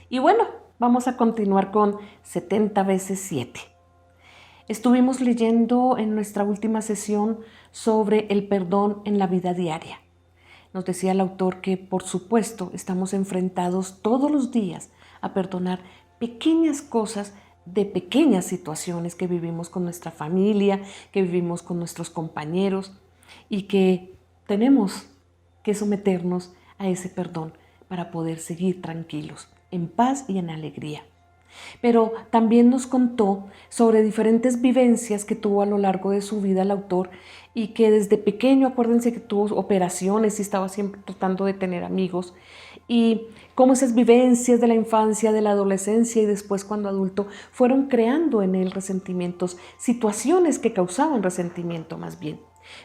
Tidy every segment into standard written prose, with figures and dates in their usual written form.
Y bueno, vamos a continuar con 70 veces 7. Estuvimos leyendo en nuestra última sesión sobre el perdón en la vida diaria. Nos decía el autor que, por supuesto, estamos enfrentados todos los días a perdonar pequeñas cosas de pequeñas situaciones que vivimos con nuestra familia, que vivimos con nuestros compañeros y que tenemos que someternos a ese perdón para poder seguir tranquilos, en paz y en alegría. Pero también nos contó sobre diferentes vivencias que tuvo a lo largo de su vida el autor y que desde pequeño, acuérdense que tuvo operaciones y estaba siempre tratando de tener amigos, y cómo esas vivencias de la infancia, de la adolescencia y después cuando adulto fueron creando en él resentimientos, situaciones que causaban resentimiento más bien.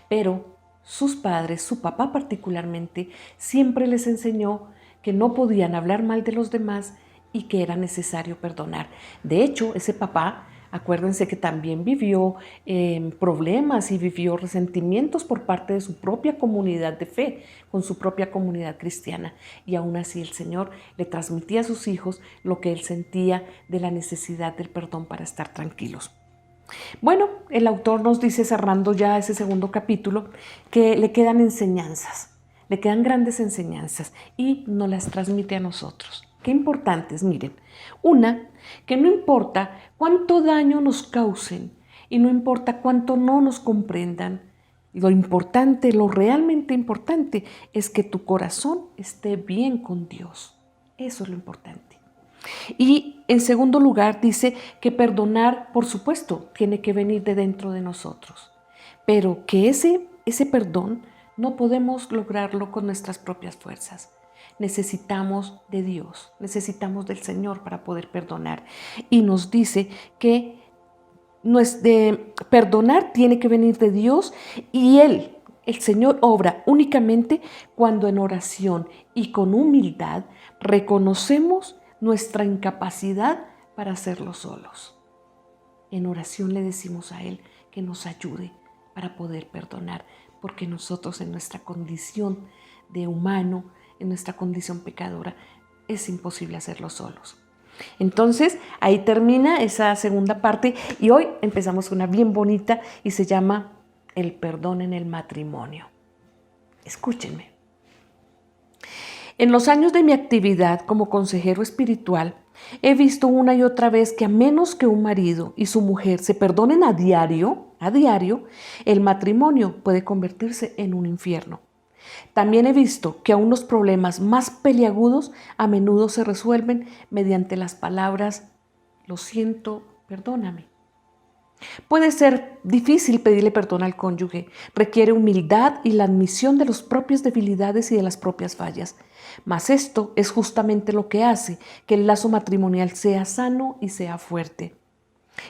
Pero sus padres, su papá particularmente, siempre les enseñó que no podían hablar mal de los demás y que era necesario perdonar. De hecho, ese papá, acuérdense que también vivió problemas y vivió resentimientos por parte de su propia comunidad de fe, con su propia comunidad cristiana. Y aún así el Señor le transmitía a sus hijos lo que él sentía de la necesidad del perdón para estar tranquilos. Bueno, el autor nos dice, cerrando ya ese segundo capítulo, que le quedan enseñanzas, le quedan grandes enseñanzas y nos las transmite a nosotros. Qué importantes, miren. Una, que no importa cuánto daño nos causen y no importa cuánto no nos comprendan, lo importante, lo realmente importante es que tu corazón esté bien con Dios. Eso es lo importante. Y en segundo lugar dice que perdonar, por supuesto, tiene que venir de dentro de nosotros, pero que ese perdón no podemos lograrlo con nuestras propias fuerzas. Necesitamos de Dios, necesitamos del Señor para poder perdonar. Y nos dice que perdonar tiene que venir de Dios y Él, el Señor, obra únicamente cuando en oración y con humildad reconocemos nuestra incapacidad para hacerlo solos. En oración le decimos a Él que nos ayude para poder perdonar, porque nosotros en nuestra condición de humano, en nuestra condición pecadora, es imposible hacerlo solos. Entonces, ahí termina esa segunda parte y hoy empezamos una bien bonita y se llama el perdón en el matrimonio. Escúchenme. En los años de mi actividad como consejero espiritual, he visto una y otra vez que a menos que un marido y su mujer se perdonen a diario, el matrimonio puede convertirse en un infierno. También he visto que aún los problemas más peliagudos a menudo se resuelven mediante las palabras "lo siento, perdóname". Puede ser difícil pedirle perdón al cónyuge, requiere humildad y la admisión de las propias debilidades y de las propias fallas. Mas esto es justamente lo que hace que el lazo matrimonial sea sano y sea fuerte.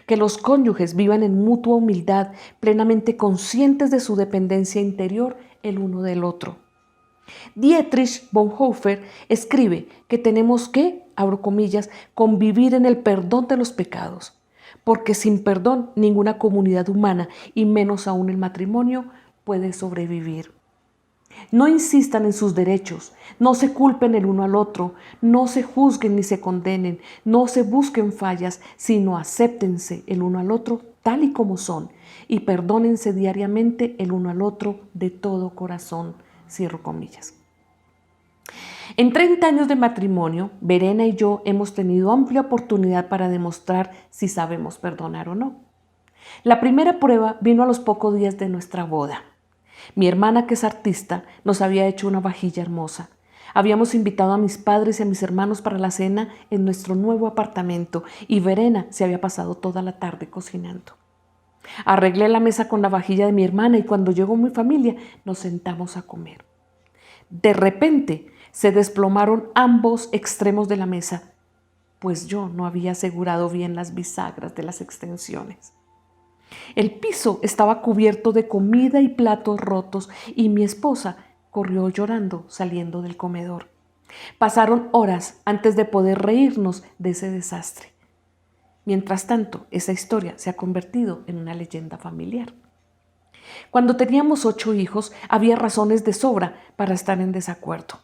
Que los cónyuges vivan en mutua humildad, plenamente conscientes de su dependencia interior el uno del otro. Dietrich Bonhoeffer escribe que tenemos que, abro comillas, convivir en el perdón de los pecados, porque sin perdón ninguna comunidad humana, y menos aún el matrimonio, puede sobrevivir. No insistan en sus derechos, no se culpen el uno al otro, no se juzguen ni se condenen, no se busquen fallas, sino acéptense el uno al otro tal y como son y perdónense diariamente el uno al otro de todo corazón. Cierro comillas. En 30 años de matrimonio, Verena y yo hemos tenido amplia oportunidad para demostrar si sabemos perdonar o no. La primera prueba vino a los pocos días de nuestra boda. Mi hermana, que es artista, nos había hecho una vajilla hermosa. Habíamos invitado a mis padres y a mis hermanos para la cena en nuestro nuevo apartamento y Verena se había pasado toda la tarde cocinando. Arreglé la mesa con la vajilla de mi hermana y cuando llegó mi familia nos sentamos a comer. De repente se desplomaron ambos extremos de la mesa, pues yo no había asegurado bien las bisagras de las extensiones. El piso estaba cubierto de comida y platos rotos y mi esposa corrió llorando saliendo del comedor. Pasaron horas antes de poder reírnos de ese desastre. Mientras tanto, esa historia se ha convertido en una leyenda familiar. Cuando teníamos 8 hijos, había razones de sobra para estar en desacuerdo.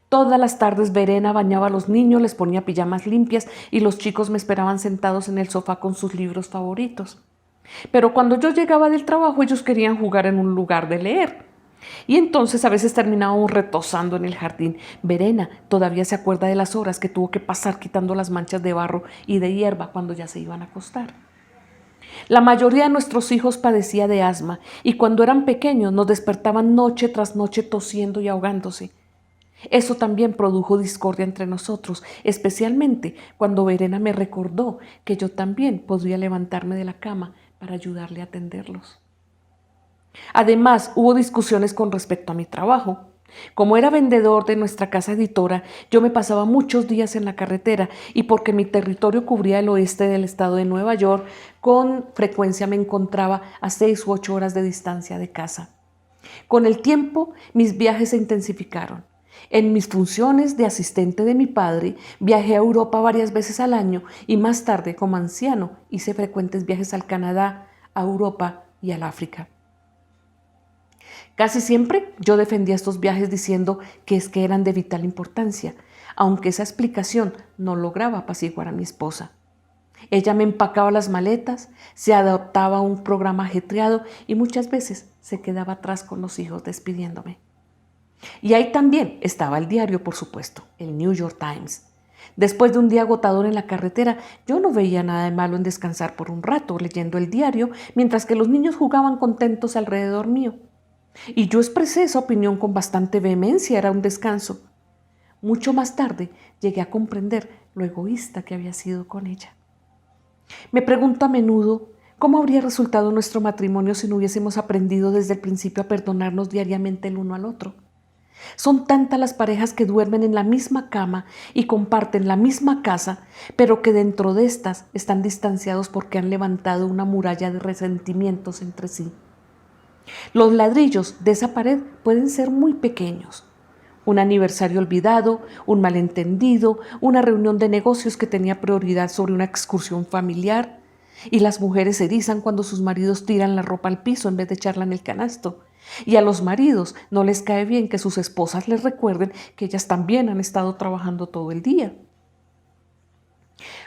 Todas las tardes Verena bañaba a los niños, les ponía pijamas limpias y los chicos me esperaban sentados en el sofá con sus libros favoritos. Pero cuando yo llegaba del trabajo, ellos querían jugar en un lugar de leer. Y entonces a veces terminábamos retosando en el jardín. Verena todavía se acuerda de las horas que tuvo que pasar quitando las manchas de barro y de hierba cuando ya se iban a acostar. La mayoría de nuestros hijos padecía de asma y cuando eran pequeños nos despertaban noche tras noche tosiendo y ahogándose. Eso también produjo discordia entre nosotros, especialmente cuando Verena me recordó que yo también podría levantarme de la cama para ayudarle a atenderlos. Además, hubo discusiones con respecto a mi trabajo. Como era vendedor de nuestra casa editora, yo me pasaba muchos días en la carretera y porque mi territorio cubría el oeste del estado de Nueva York, con frecuencia me encontraba a 6 u 8 horas de distancia de casa. Con el tiempo, mis viajes se intensificaron. En mis funciones de asistente de mi padre, viajé a Europa varias veces al año y más tarde, como anciano, hice frecuentes viajes al Canadá, a Europa y al África. Casi siempre yo defendía estos viajes diciendo que eran de vital importancia, aunque esa explicación no lograba apaciguar a mi esposa. Ella me empacaba las maletas, se adaptaba a un programa ajetreado y muchas veces se quedaba atrás con los hijos despidiéndome. Y ahí también estaba el diario, por supuesto, el New York Times. Después de un día agotador en la carretera, yo no veía nada de malo en descansar por un rato leyendo el diario mientras que los niños jugaban contentos alrededor mío. Y yo expresé esa opinión con bastante vehemencia, era un descanso. Mucho más tarde llegué a comprender lo egoísta que había sido con ella. Me pregunto a menudo cómo habría resultado nuestro matrimonio si no hubiésemos aprendido desde el principio a perdonarnos diariamente el uno al otro. Son tantas las parejas que duermen en la misma cama y comparten la misma casa, pero que dentro de estas están distanciados porque han levantado una muralla de resentimientos entre sí. Los ladrillos de esa pared pueden ser muy pequeños. Un aniversario olvidado, un malentendido, una reunión de negocios que tenía prioridad sobre una excursión familiar. Y las mujeres se erizan cuando sus maridos tiran la ropa al piso en vez de echarla en el canasto. Y a los maridos no les cae bien que sus esposas les recuerden que ellas también han estado trabajando todo el día.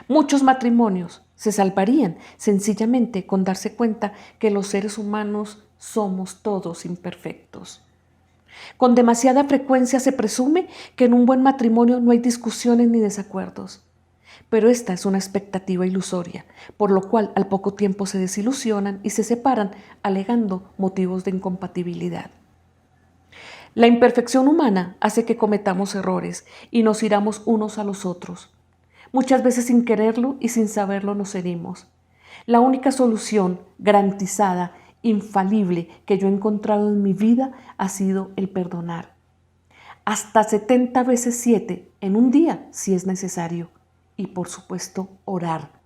Muchos matrimonios se salvarían sencillamente con darse cuenta que los seres humanos somos todos imperfectos. Con demasiada frecuencia se presume que en un buen matrimonio no hay discusiones ni desacuerdos. Pero esta es una expectativa ilusoria, por lo cual al poco tiempo se desilusionan y se separan alegando motivos de incompatibilidad. La imperfección humana hace que cometamos errores y nos hiramos unos a los otros. Muchas veces sin quererlo y sin saberlo nos herimos. La única solución garantizada, infalible que yo he encontrado en mi vida ha sido el perdonar. Hasta 70 veces 7 en un día si es necesario. Y por supuesto orar.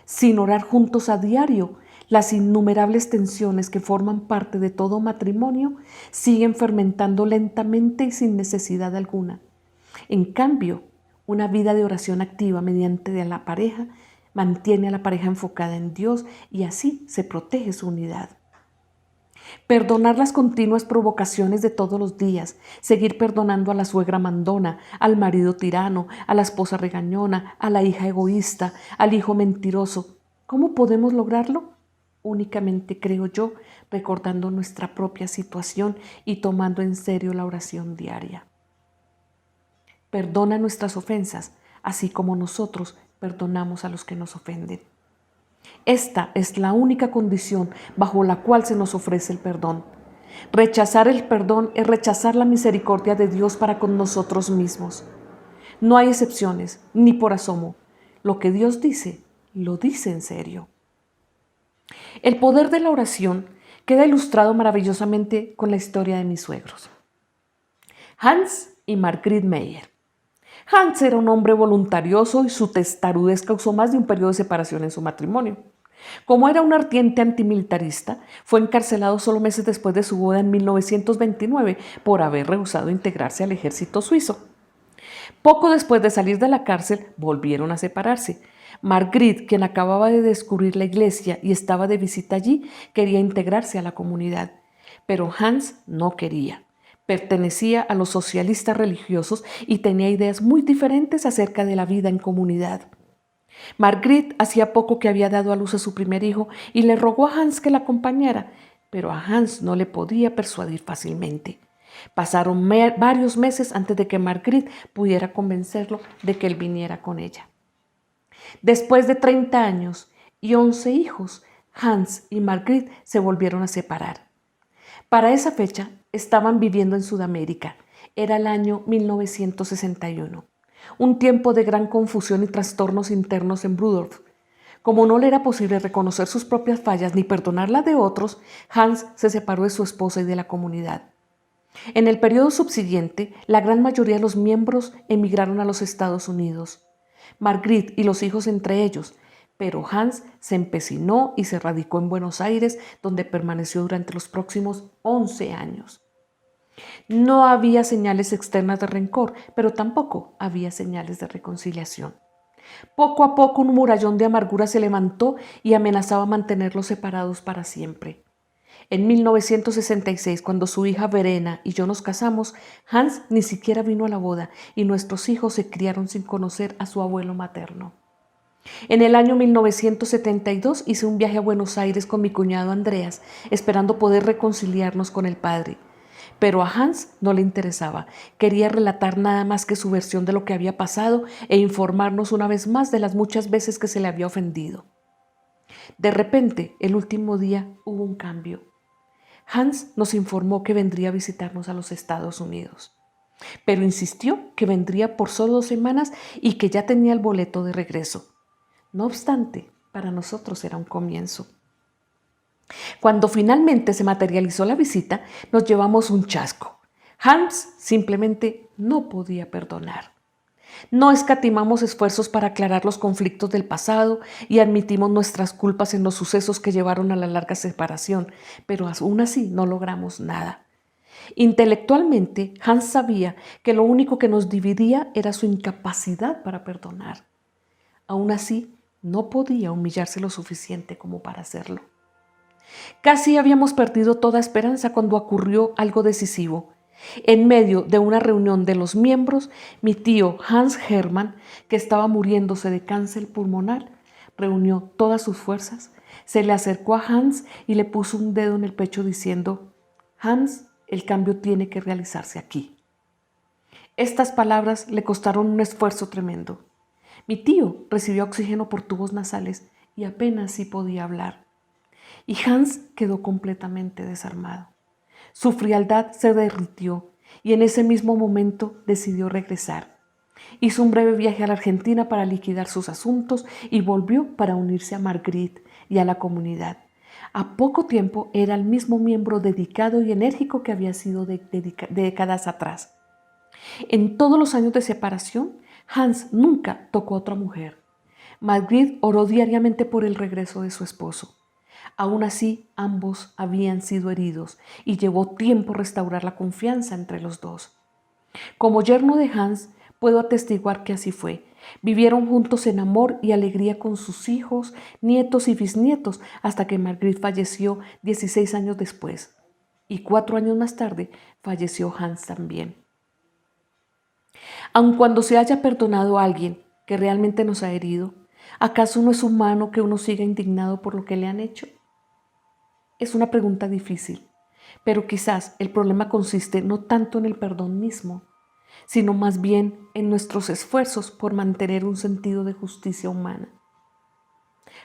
Sin orar juntos a diario, las innumerables tensiones que forman parte de todo matrimonio siguen fermentando lentamente y sin necesidad alguna. En cambio, una vida de oración activa mediante de la pareja mantiene a la pareja enfocada en Dios y así se protege su unidad. Perdonar las continuas provocaciones de todos los días, seguir perdonando a la suegra mandona, al marido tirano, a la esposa regañona, a la hija egoísta, al hijo mentiroso. ¿Cómo podemos lograrlo? Únicamente, creo yo, recordando nuestra propia situación y tomando en serio la oración diaria. Perdona nuestras ofensas, así como nosotros perdonamos a los que nos ofenden. Esta es la única condición bajo la cual se nos ofrece el perdón. Rechazar el perdón es rechazar la misericordia de Dios para con nosotros mismos. No hay excepciones, ni por asomo. Lo que Dios dice, lo dice en serio. El poder de la oración queda ilustrado maravillosamente con la historia de mis suegros, Hans y Margrit Meyer. Hans era un hombre voluntarioso y su testarudez causó más de un periodo de separación en su matrimonio. Como era un ardiente antimilitarista, fue encarcelado solo meses después de su boda en 1929 por haber rehusado integrarse al ejército suizo. Poco después de salir de la cárcel, volvieron a separarse. Margrit, quien acababa de descubrir la iglesia y estaba de visita allí, quería integrarse a la comunidad, pero Hans no quería. Pertenecía a los socialistas religiosos y tenía ideas muy diferentes acerca de la vida en comunidad. Marguerite hacía poco que había dado a luz a su primer hijo y le rogó a Hans que la acompañara, pero a Hans no le podía persuadir fácilmente. Pasaron varios meses antes de que Marguerite pudiera convencerlo de que él viniera con ella. Después de 30 años y 11 hijos, Hans y Marguerite se volvieron a separar. Para esa fecha estaban viviendo en Sudamérica. Era el año 1961, un tiempo de gran confusión y trastornos internos en Brudorf. Como no le era posible reconocer sus propias fallas ni perdonar las de otros, Hans se separó de su esposa y de la comunidad. En el periodo subsiguiente, la gran mayoría de los miembros emigraron a los Estados Unidos. Marguerite y los hijos entre ellos, pero Hans se empecinó y se radicó en Buenos Aires, donde permaneció durante los próximos 11 años. No había señales externas de rencor, pero tampoco había señales de reconciliación. Poco a poco un murallón de amargura se levantó y amenazaba mantenerlos separados para siempre. En 1966, cuando su hija Verena y yo nos casamos, Hans ni siquiera vino a la boda y nuestros hijos se criaron sin conocer a su abuelo materno. En el año 1972 hice un viaje a Buenos Aires con mi cuñado Andreas, esperando poder reconciliarnos con el padre. Pero a Hans no le interesaba. Quería relatar nada más que su versión de lo que había pasado e informarnos una vez más de las muchas veces que se le había ofendido. De repente, el último día, hubo un cambio. Hans nos informó que vendría a visitarnos a los Estados Unidos, pero insistió que vendría por solo 2 semanas y que ya tenía el boleto de regreso. No obstante, para nosotros era un comienzo. Cuando finalmente se materializó la visita, nos llevamos un chasco. Hans simplemente no podía perdonar. No escatimamos esfuerzos para aclarar los conflictos del pasado y admitimos nuestras culpas en los sucesos que llevaron a la larga separación, pero aún así no logramos nada. Intelectualmente, Hans sabía que lo único que nos dividía era su incapacidad para perdonar. Aún así, no podía humillarse lo suficiente como para hacerlo. Casi habíamos perdido toda esperanza cuando ocurrió algo decisivo. En medio de una reunión de los miembros, mi tío Hans Hermann, que estaba muriéndose de cáncer pulmonar, reunió todas sus fuerzas, se le acercó a Hans y le puso un dedo en el pecho diciendo: «Hans, el cambio tiene que realizarse aquí». Estas palabras le costaron un esfuerzo tremendo. Mi tío recibió oxígeno por tubos nasales y apenas sí podía hablar. Y Hans quedó completamente desarmado. Su frialdad se derritió y en ese mismo momento decidió regresar. Hizo un breve viaje a la Argentina para liquidar sus asuntos y volvió para unirse a Marguerite y a la comunidad. A poco tiempo era el mismo miembro dedicado y enérgico que había sido décadas atrás. En todos los años de separación, Hans nunca tocó a otra mujer. Marguerite oró diariamente por el regreso de su esposo. Aún así, ambos habían sido heridos y llevó tiempo restaurar la confianza entre los dos. Como yerno de Hans, puedo atestiguar que así fue. Vivieron juntos en amor y alegría con sus hijos, nietos y bisnietos hasta que Marguerite falleció 16 años después. Y 4 años más tarde falleció Hans también. Aun cuando se haya perdonado a alguien que realmente nos ha herido, ¿acaso no es humano que uno siga indignado por lo que le han hecho? Es una pregunta difícil, pero quizás el problema consiste no tanto en el perdón mismo, sino más bien en nuestros esfuerzos por mantener un sentido de justicia humana.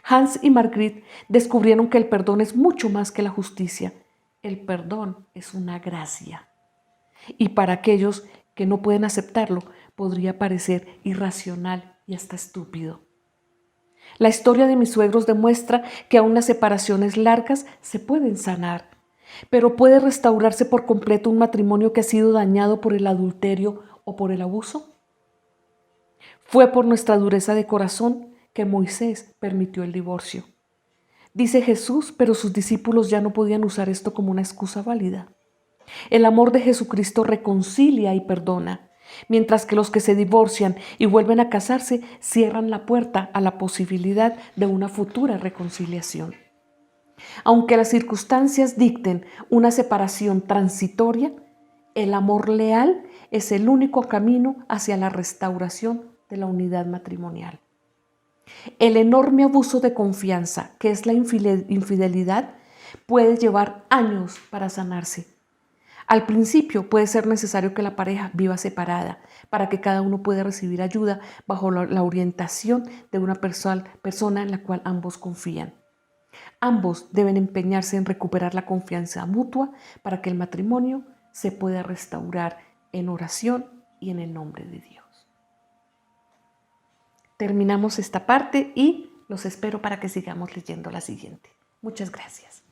Hans y Marguerite descubrieron que el perdón es mucho más que la justicia. El perdón es una gracia. Y para aquellos que no pueden aceptarlo, podría parecer irracional y hasta estúpido. La historia de mis suegros demuestra que aún las separaciones largas se pueden sanar, pero ¿puede restaurarse por completo un matrimonio que ha sido dañado por el adulterio o por el abuso? Fue por nuestra dureza de corazón que Moisés permitió el divorcio. Dice Jesús, pero sus discípulos ya no podían usar esto como una excusa válida. El amor de Jesucristo reconcilia y perdona, mientras que los que se divorcian y vuelven a casarse cierran la puerta a la posibilidad de una futura reconciliación. Aunque las circunstancias dicten una separación transitoria, El amor leal es el único camino hacia la restauración de la unidad matrimonial. El enorme abuso de confianza, que es la infidelidad, puede llevar años para sanarse. Al principio puede ser necesario que la pareja viva separada para que cada uno pueda recibir ayuda bajo la orientación de una persona en la cual ambos confían. Ambos deben empeñarse en recuperar la confianza mutua para que el matrimonio se pueda restaurar en oración y en el nombre de Dios. Terminamos esta parte y los espero para que sigamos leyendo la siguiente. Muchas gracias.